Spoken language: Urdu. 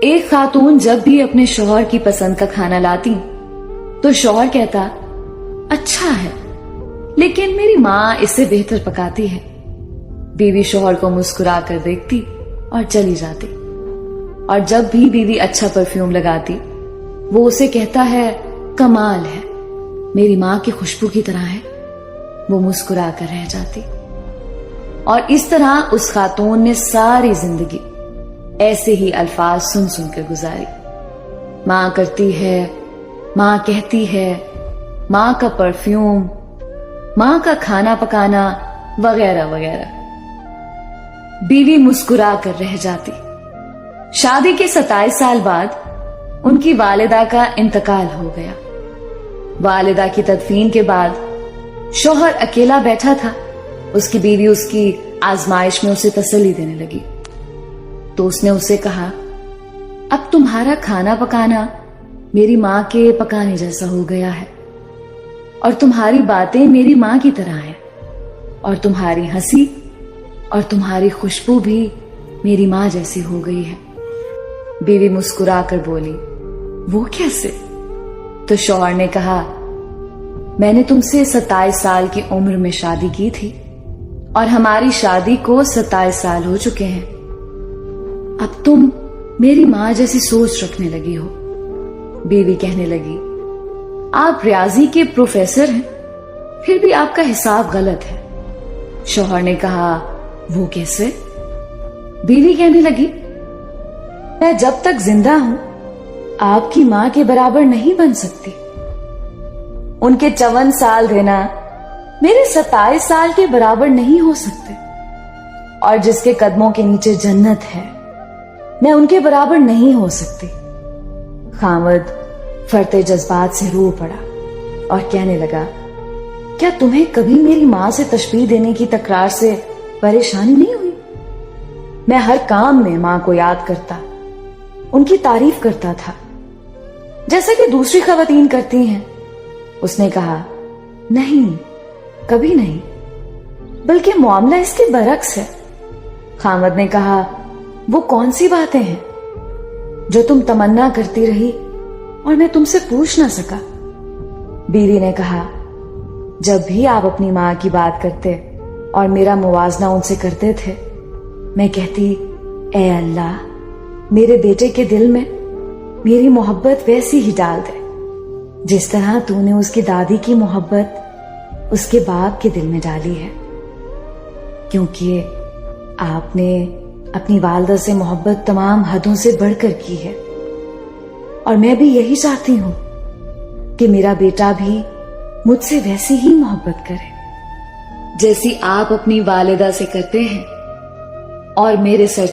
ایک خاتون جب بھی اپنے شوہر کی پسند کا کھانا لاتی تو شوہر کہتا اچھا ہے لیکن میری ماں اس سے بہتر پکاتی ہے. بیوی شوہر کو مسکرا کر دیکھتی اور چلی جاتی. اور جب بھی بیوی اچھا پرفیوم لگاتی وہ اسے کہتا ہے کمال ہے، میری ماں کی خوشبو کی طرح ہے. وہ مسکرا کر رہ جاتی. اور اس طرح اس خاتون نے ساری زندگی ایسے ہی الفاظ سن سن کر گزاری. ماں کرتی ہے، ماں کہتی ہے، ماں کا پرفیوم، ماں کا کھانا پکانا وغیرہ وغیرہ. بیوی مسکرا کر رہ جاتی. شادی کے 27 سال بعد ان کی والدہ کا انتقال ہو گیا. والدہ کی تدفین کے بعد شوہر اکیلا بیٹھا تھا. اس کی بیوی اس کی آزمائش میں اسے تسلی دینے لگی تو اس نے اسے کہا اب تمہارا کھانا پکانا میری ماں کے پکانے جیسا ہو گیا ہے اور تمہاری باتیں میری ماں کی طرح ہیں اور تمہاری ہنسی اور تمہاری خوشبو بھی میری ماں جیسی ہو گئی ہے. بیوی مسکرا کر بولی وہ کیسے؟ تو شوہر نے کہا میں نے تم سے 27 سال کی عمر میں شادی کی تھی اور ہماری شادی کو 27 سال ہو چکے ہیں. اب تم میری ماں جیسی سوچ رکھنے لگی ہو. بیوی کہنے لگی آپ ریاضی کے پروفیسر ہیں پھر بھی آپ کا حساب غلط ہے. شوہر نے کہا وہ کیسے؟ بیوی کہنے لگی میں جب تک زندہ ہوں آپ کی ماں کے برابر نہیں بن سکتی. ان کے 54 سال رہنا میرے 27 سال کے برابر نہیں ہو سکتے. اور جس کے قدموں کے نیچے جنت ہے میں ان کے برابر نہیں ہو سکتی. خاوند فرتے جذبات سے رو پڑا اور کہنے لگا کیا تمہیں کبھی میری ماں سے تشبیہ دینے کی تکرار سے پریشانی نہیں ہوئی؟ میں ہر کام میں ماں کو یاد کرتا، ان کی تعریف کرتا تھا جیسا کہ دوسری خواتین کرتی ہیں. اس نے کہا نہیں، کبھی نہیں، بلکہ معاملہ اس کے برعکس ہے. خاوند نے کہا وہ کون سی باتیں ہیں جو تم تمنا کرتی رہی اور میں تم سے پوچھ نہ سکا؟ بیوی نے کہا جب بھی آپ اپنی ماں کی بات کرتے اور میرا موازنہ ان سے کرتے تھے میں کہتی اے اللہ میرے بیٹے کے دل میں میری محبت ویسی ہی ڈال دے جس طرح تو نے اس کی دادی کی محبت اس کے باپ کے دل میں ڈالی ہے. کیونکہ آپ نے اپنی والدہ سے محبت تمام حدوں سے بڑھ کر کی ہے اور میں بھی یہی چاہتی ہوں کہ میرا بیٹا بھی مجھ سے ویسی ہی محبت کرے جیسی آپ اپنی والدہ سے کرتے ہیں اور میرے سر